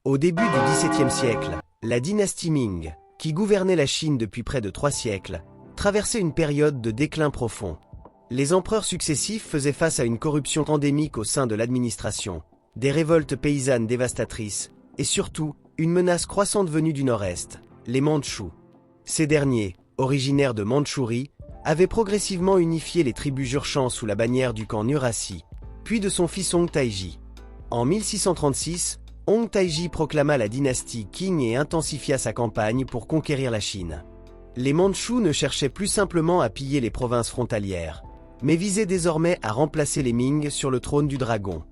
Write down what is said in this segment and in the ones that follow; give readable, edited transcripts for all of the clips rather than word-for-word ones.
Au début du XVIIe siècle, la dynastie Ming, qui gouvernait la Chine depuis près de 3 siècles, traversait une période de déclin profond. Les empereurs successifs faisaient face à une corruption endémique au sein de l'administration, des révoltes paysannes dévastatrices, et surtout, une menace croissante venue du nord-est, les Mandchous. Ces derniers, originaires de Mandchourie, avaient progressivement unifié les tribus Jurchen sous la bannière du camp Nurhaci, puis de son fils Hong Taiji. En 1636, Hong Taiji proclama la dynastie Qing et intensifia sa campagne pour conquérir la Chine. Les Mandchous ne cherchaient plus simplement à piller les provinces frontalières, mais visaient désormais à remplacer les Ming sur le trône du dragon.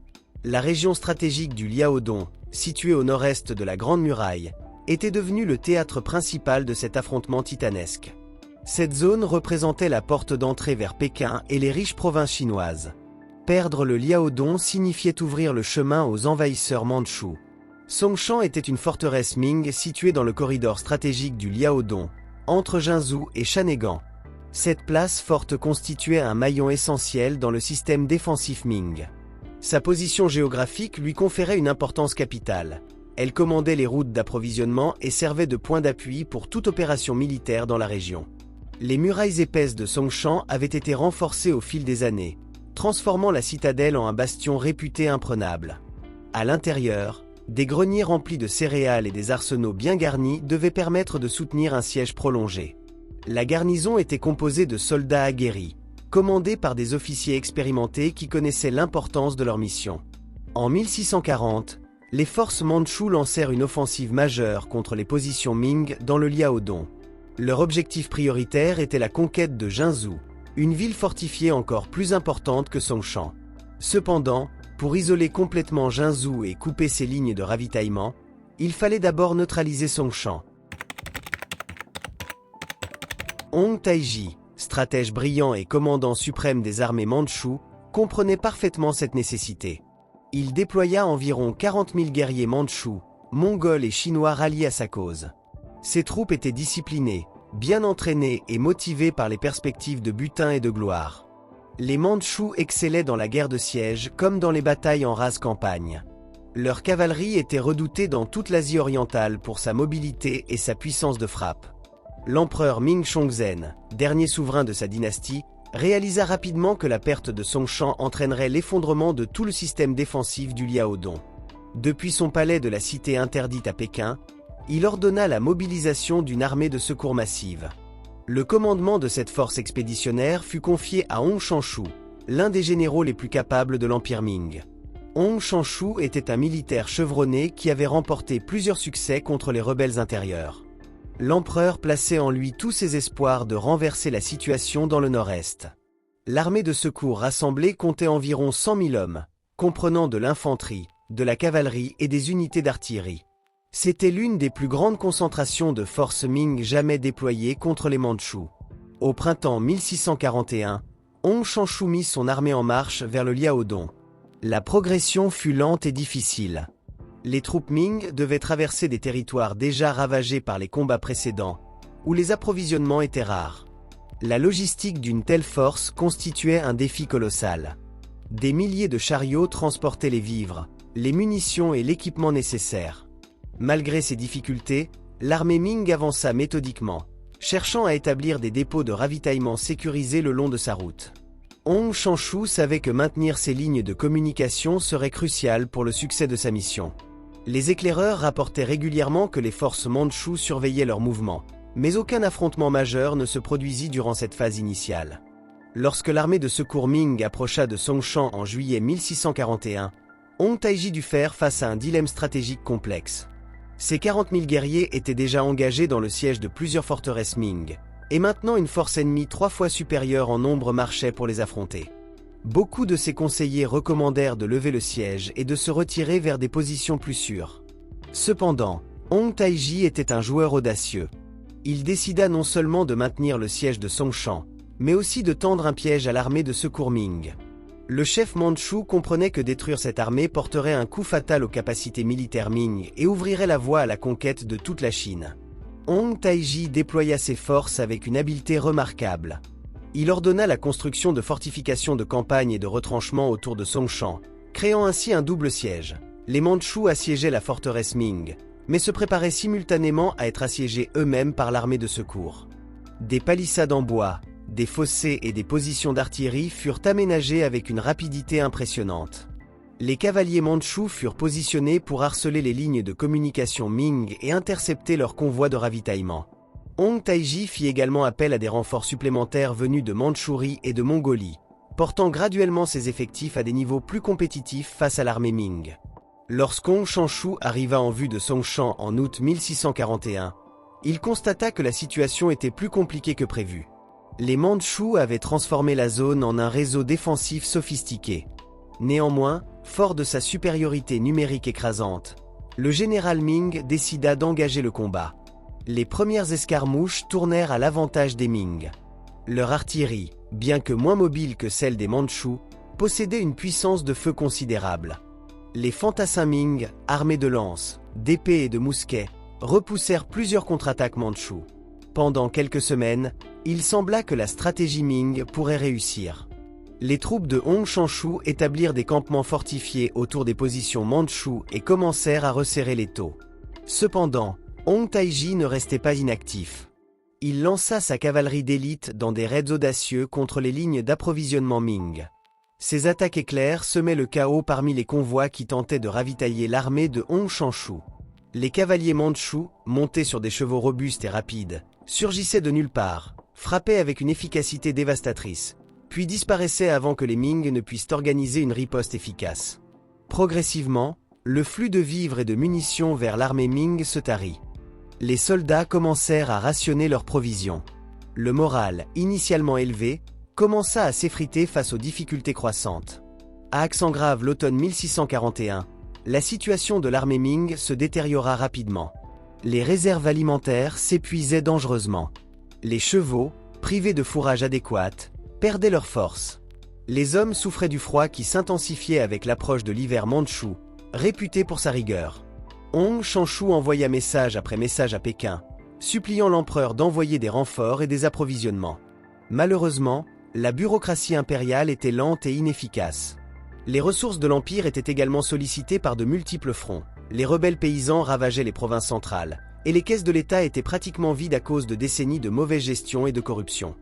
La région stratégique du Liaodong, située au nord-est de la Grande Muraille, était devenue le théâtre principal de cet affrontement titanesque. Cette zone représentait la porte d'entrée vers Pékin et les riches provinces chinoises. Perdre le Liaodong signifiait ouvrir le chemin aux envahisseurs mandchous. Songshan était une forteresse Ming située dans le corridor stratégique du Liaodong, entre Jinzhou et Shanegan. Cette place forte constituait un maillon essentiel dans le système défensif Ming. Sa position géographique lui conférait une importance capitale. Elle commandait les routes d'approvisionnement et servait de point d'appui pour toute opération militaire dans la région. Les murailles épaisses de Songshan avaient été renforcées au fil des années, transformant la citadelle en un bastion réputé imprenable. À l'intérieur, des greniers remplis de céréales et des arsenaux bien garnis devaient permettre de soutenir un siège prolongé. La garnison était composée de soldats aguerris, commandés par des officiers expérimentés qui connaissaient l'importance de leur mission. En 1640, les forces mandchoues lancèrent une offensive majeure contre les positions Ming dans le Liaodong. Leur objectif prioritaire était la conquête de Jinzhou, une ville fortifiée encore plus importante que Songshan. Cependant, pour isoler complètement Jinzhou et couper ses lignes de ravitaillement, il fallait d'abord neutraliser Songshan. Hong Taiji, stratège brillant et commandant suprême des armées mandchoues, comprenait parfaitement cette nécessité. Il déploya environ 40 000 guerriers mandchous, mongols et chinois ralliés à sa cause. Ses troupes étaient disciplinées, bien entraînées et motivées par les perspectives de butin et de gloire. Les Mandchous excellaient dans la guerre de siège comme dans les batailles en rase campagne. Leur cavalerie était redoutée dans toute l'Asie orientale pour sa mobilité et sa puissance de frappe. L'empereur Ming Chongzhen, dernier souverain de sa dynastie, réalisa rapidement que la perte de Songshan entraînerait l'effondrement de tout le système défensif du Liaodong. Depuis son palais de la cité interdite à Pékin, il ordonna la mobilisation d'une armée de secours massive. Le commandement de cette force expéditionnaire fut confié à Hong Shanshu, l'un des généraux les plus capables de l'Empire Ming. Hong Shanshu était un militaire chevronné qui avait remporté plusieurs succès contre les rebelles intérieurs. L'empereur plaçait en lui tous ses espoirs de renverser la situation dans le nord-est. L'armée de secours rassemblée comptait environ 100 000 hommes, comprenant de l'infanterie, de la cavalerie et des unités d'artillerie. C'était l'une des plus grandes concentrations de forces Ming jamais déployées contre les Mandchous. Au printemps 1641, Hong Shanshu mit son armée en marche vers le Liaodong. La progression fut lente et difficile. Les troupes Ming devaient traverser des territoires déjà ravagés par les combats précédents, où les approvisionnements étaient rares. La logistique d'une telle force constituait un défi colossal. Des milliers de chariots transportaient les vivres, les munitions et l'équipement nécessaires. Malgré ces difficultés, l'armée Ming avança méthodiquement, cherchant à établir des dépôts de ravitaillement sécurisés le long de sa route. Hong Shanshu savait que maintenir ces lignes de communication serait crucial pour le succès de sa mission. Les éclaireurs rapportaient régulièrement que les forces mandchoues surveillaient leurs mouvements, mais aucun affrontement majeur ne se produisit durant cette phase initiale. Lorsque l'armée de secours Ming approcha de Songshan en juillet 1641, Hong Taiji dut faire face à un dilemme stratégique complexe. Ces 40 000 guerriers étaient déjà engagés dans le siège de plusieurs forteresses Ming, et maintenant une force ennemie 3 fois supérieure en nombre marchait pour les affronter. Beaucoup de ses conseillers recommandèrent de lever le siège et de se retirer vers des positions plus sûres. Cependant, Hong Taiji était un joueur audacieux. Il décida non seulement de maintenir le siège de Songshan, mais aussi de tendre un piège à l'armée de secours Ming. Le chef mandchou comprenait que détruire cette armée porterait un coup fatal aux capacités militaires Ming et ouvrirait la voie à la conquête de toute la Chine. Hong Taiji déploya ses forces avec une habileté remarquable. Il ordonna la construction de fortifications de campagne et de retranchements autour de Songshan, créant ainsi un double siège. Les Mandchous assiégeaient la forteresse Ming, mais se préparaient simultanément à être assiégés eux-mêmes par l'armée de secours. Des palissades en bois, des fossés et des positions d'artillerie furent aménagés avec une rapidité impressionnante. Les cavaliers mandchous furent positionnés pour harceler les lignes de communication Ming et intercepter leurs convois de ravitaillement. Hong Taiji fit également appel à des renforts supplémentaires venus de Mandchourie et de Mongolie, portant graduellement ses effectifs à des niveaux plus compétitifs face à l'armée Ming. Lorsqu'Hong Shanshu arriva en vue de Songshan en août 1641, il constata que la situation était plus compliquée que prévu. Les Mandchous avaient transformé la zone en un réseau défensif sophistiqué. Néanmoins, fort de sa supériorité numérique écrasante, le général Ming décida d'engager le combat. Les premières escarmouches tournèrent à l'avantage des Ming. Leur artillerie, bien que moins mobile que celle des Mandchous, possédait une puissance de feu considérable. Les fantassins Ming, armés de lances, d'épées et de mousquets, repoussèrent plusieurs contre-attaques mandchous. Pendant quelques semaines, il sembla que la stratégie Ming pourrait réussir. Les troupes de Hong Shanshu établirent des campements fortifiés autour des positions mandchous et commencèrent à resserrer l'étau. Cependant, Hong Taiji ne restait pas inactif. Il lança sa cavalerie d'élite dans des raids audacieux contre les lignes d'approvisionnement Ming. Ces attaques éclairs semaient le chaos parmi les convois qui tentaient de ravitailler l'armée de Hong Shanshu. Les cavaliers mandchous, montés sur des chevaux robustes et rapides, surgissaient de nulle part, frappaient avec une efficacité dévastatrice, puis disparaissaient avant que les Ming ne puissent organiser une riposte efficace. Progressivement, le flux de vivres et de munitions vers l'armée Ming se tarit. Les soldats commencèrent à rationner leurs provisions. Le moral, initialement élevé, commença à s'effriter face aux difficultés croissantes. À accent grave l'automne 1641, la situation de l'armée Ming se détériora rapidement. Les réserves alimentaires s'épuisaient dangereusement. Les chevaux, privés de fourrage adéquat, perdaient leur force. Les hommes souffraient du froid qui s'intensifiait avec l'approche de l'hiver mandchou, réputé pour sa rigueur. Hong Shanshu envoya message après message à Pékin, suppliant l'empereur d'envoyer des renforts et des approvisionnements. Malheureusement, la bureaucratie impériale était lente et inefficace. Les ressources de l'Empire étaient également sollicitées par de multiples fronts. Les rebelles paysans ravageaient les provinces centrales, et les caisses de l'État étaient pratiquement vides à cause de décennies de mauvaise gestion et de corruption.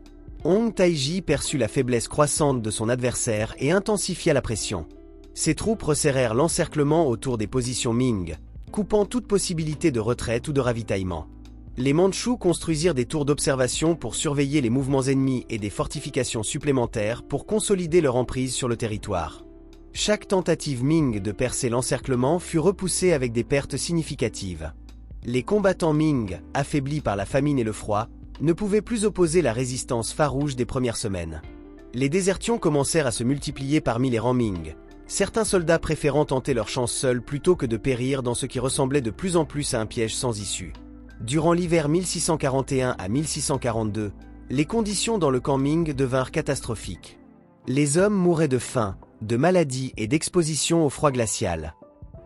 Hong Taiji perçut la faiblesse croissante de son adversaire et intensifia la pression. Ses troupes resserrèrent l'encerclement autour des positions Ming, coupant toute possibilité de retraite ou de ravitaillement. Les Mandchous construisirent des tours d'observation pour surveiller les mouvements ennemis et des fortifications supplémentaires pour consolider leur emprise sur le territoire. Chaque tentative Ming de percer l'encerclement fut repoussée avec des pertes significatives. Les combattants Ming, affaiblis par la famine et le froid, ne pouvaient plus opposer la résistance farouche des premières semaines. Les désertions commencèrent à se multiplier parmi les rangs Ming, certains soldats préférant tenter leur chance seuls plutôt que de périr dans ce qui ressemblait de plus en plus à un piège sans issue. Durant l'hiver 1641 à 1642, les conditions dans le camp Ming devinrent catastrophiques. Les hommes mouraient de faim, de maladies et d'exposition au froid glacial.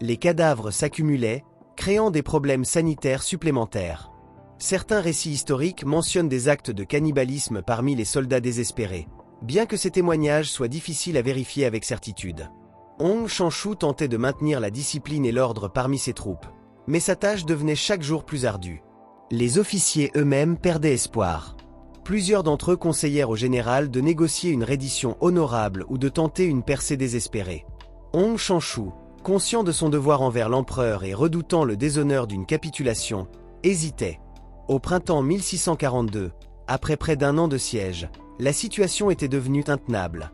Les cadavres s'accumulaient, créant des problèmes sanitaires supplémentaires. Certains récits historiques mentionnent des actes de cannibalisme parmi les soldats désespérés, bien que ces témoignages soient difficiles à vérifier avec certitude. Hong Shanshu tentait de maintenir la discipline et l'ordre parmi ses troupes, mais sa tâche devenait chaque jour plus ardue. Les officiers eux-mêmes perdaient espoir. Plusieurs d'entre eux conseillèrent au général de négocier une reddition honorable ou de tenter une percée désespérée. Hong Shanshu, conscient de son devoir envers l'empereur et redoutant le déshonneur d'une capitulation, hésitait. Au printemps 1642, après près d'un an de siège, la situation était devenue intenable.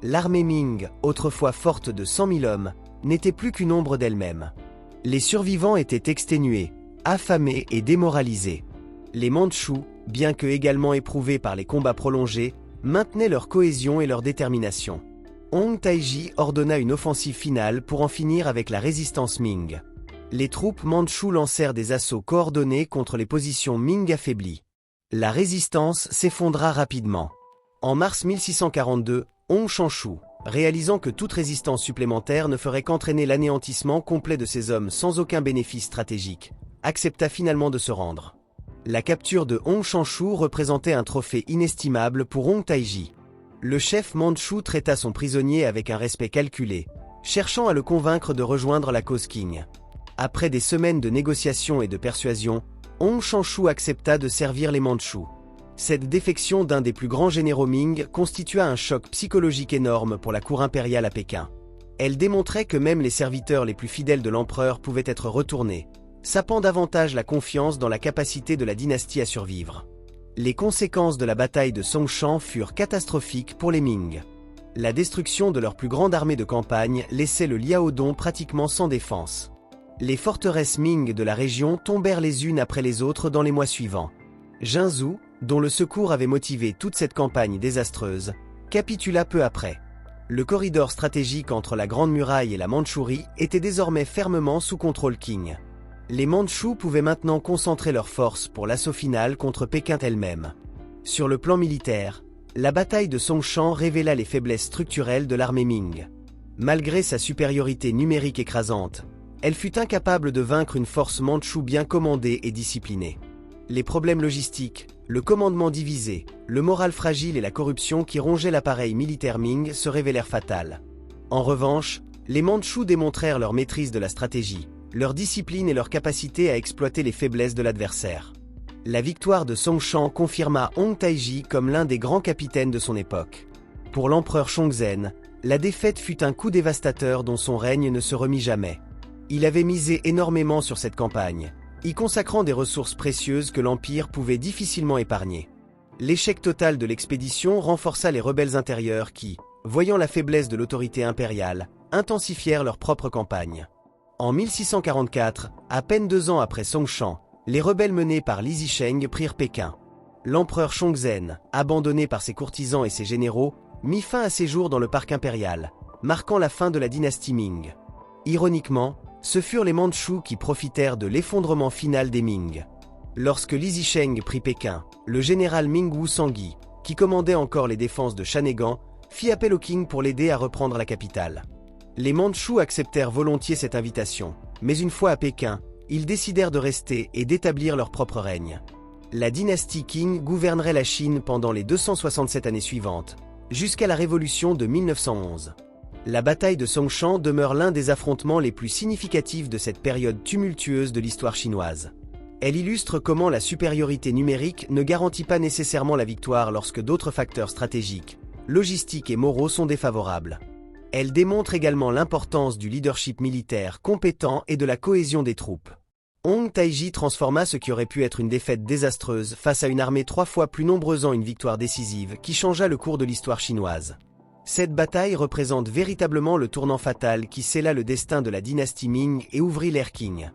L'armée Ming, autrefois forte de 100 000 hommes, n'était plus qu'une ombre d'elle-même. Les survivants étaient exténués, affamés et démoralisés. Les Mandchous, bien que également éprouvés par les combats prolongés, maintenaient leur cohésion et leur détermination. Hong Taiji ordonna une offensive finale pour en finir avec la résistance Ming. Les troupes mandchous lancèrent des assauts coordonnés contre les positions Ming affaiblies. La résistance s'effondra rapidement. En mars 1642, Hong Shanshu, réalisant que toute résistance supplémentaire ne ferait qu'entraîner l'anéantissement complet de ses hommes sans aucun bénéfice stratégique, accepta finalement de se rendre. La capture de Hong Shanshu représentait un trophée inestimable pour Hong Taiji. Le chef mandchou traita son prisonnier avec un respect calculé, cherchant à le convaincre de rejoindre la cause Qing. Après des semaines de négociations et de persuasion, Hong Shanshu accepta de servir les Mandchous. Cette défection d'un des plus grands généraux Ming constitua un choc psychologique énorme pour la cour impériale à Pékin. Elle démontrait que même les serviteurs les plus fidèles de l'empereur pouvaient être retournés, sapant davantage la confiance dans la capacité de la dynastie à survivre. Les conséquences de la bataille de Songshan furent catastrophiques pour les Ming. La destruction de leur plus grande armée de campagne laissait le Liaodong pratiquement sans défense. Les forteresses Ming de la région tombèrent les unes après les autres dans les mois suivants. Jinzhou, dont le secours avait motivé toute cette campagne désastreuse, capitula peu après. Le corridor stratégique entre la Grande Muraille et la Mandchourie était désormais fermement sous contrôle Qing. Les Mandchous pouvaient maintenant concentrer leurs forces pour l'assaut final contre Pékin elle-même. Sur le plan militaire, la bataille de Songshan révéla les faiblesses structurelles de l'armée Ming. Malgré sa supériorité numérique écrasante, elle fut incapable de vaincre une force mandchoue bien commandée et disciplinée. Les problèmes logistiques, le commandement divisé, le moral fragile et la corruption qui rongeaient l'appareil militaire Ming se révélèrent fatales. En revanche, les Mandchous démontrèrent leur maîtrise de la stratégie, leur discipline et leur capacité à exploiter les faiblesses de l'adversaire. La victoire de Songshan confirma Hong Taiji comme l'un des grands capitaines de son époque. Pour l'empereur Chongzhen, la défaite fut un coup dévastateur dont son règne ne se remit jamais. Il avait misé énormément sur cette campagne, y consacrant des ressources précieuses que l'Empire pouvait difficilement épargner. L'échec total de l'expédition renforça les rebelles intérieurs qui, voyant la faiblesse de l'autorité impériale, intensifièrent leur propre campagne. En 1644, à peine 2 ans après Songshan, les rebelles menés par Li Zicheng prirent Pékin. L'empereur Chongzhen, abandonné par ses courtisans et ses généraux, mit fin à ses jours dans le parc impérial, marquant la fin de la dynastie Ming. Ironiquement, ce furent les Mandchous qui profitèrent de l'effondrement final des Ming. Lorsque Li Zicheng prit Pékin, le général Ming Wu Sangui, qui commandait encore les défenses de Shanegan, fit appel au Qing pour l'aider à reprendre la capitale. Les Mandchous acceptèrent volontiers cette invitation, mais une fois à Pékin, ils décidèrent de rester et d'établir leur propre règne. La dynastie Qing gouvernerait la Chine pendant les 267 années suivantes, jusqu'à la révolution de 1911. La bataille de Songshan demeure l'un des affrontements les plus significatifs de cette période tumultueuse de l'histoire chinoise. Elle illustre comment la supériorité numérique ne garantit pas nécessairement la victoire lorsque d'autres facteurs stratégiques, logistiques et moraux sont défavorables. Elle démontre également l'importance du leadership militaire compétent et de la cohésion des troupes. Hong Taiji transforma ce qui aurait pu être une défaite désastreuse face à une armée 3 fois plus nombreuse en une victoire décisive qui changea le cours de l'histoire chinoise. Cette bataille représente véritablement le tournant fatal qui scella le destin de la dynastie Ming et ouvrit l'ère Qing.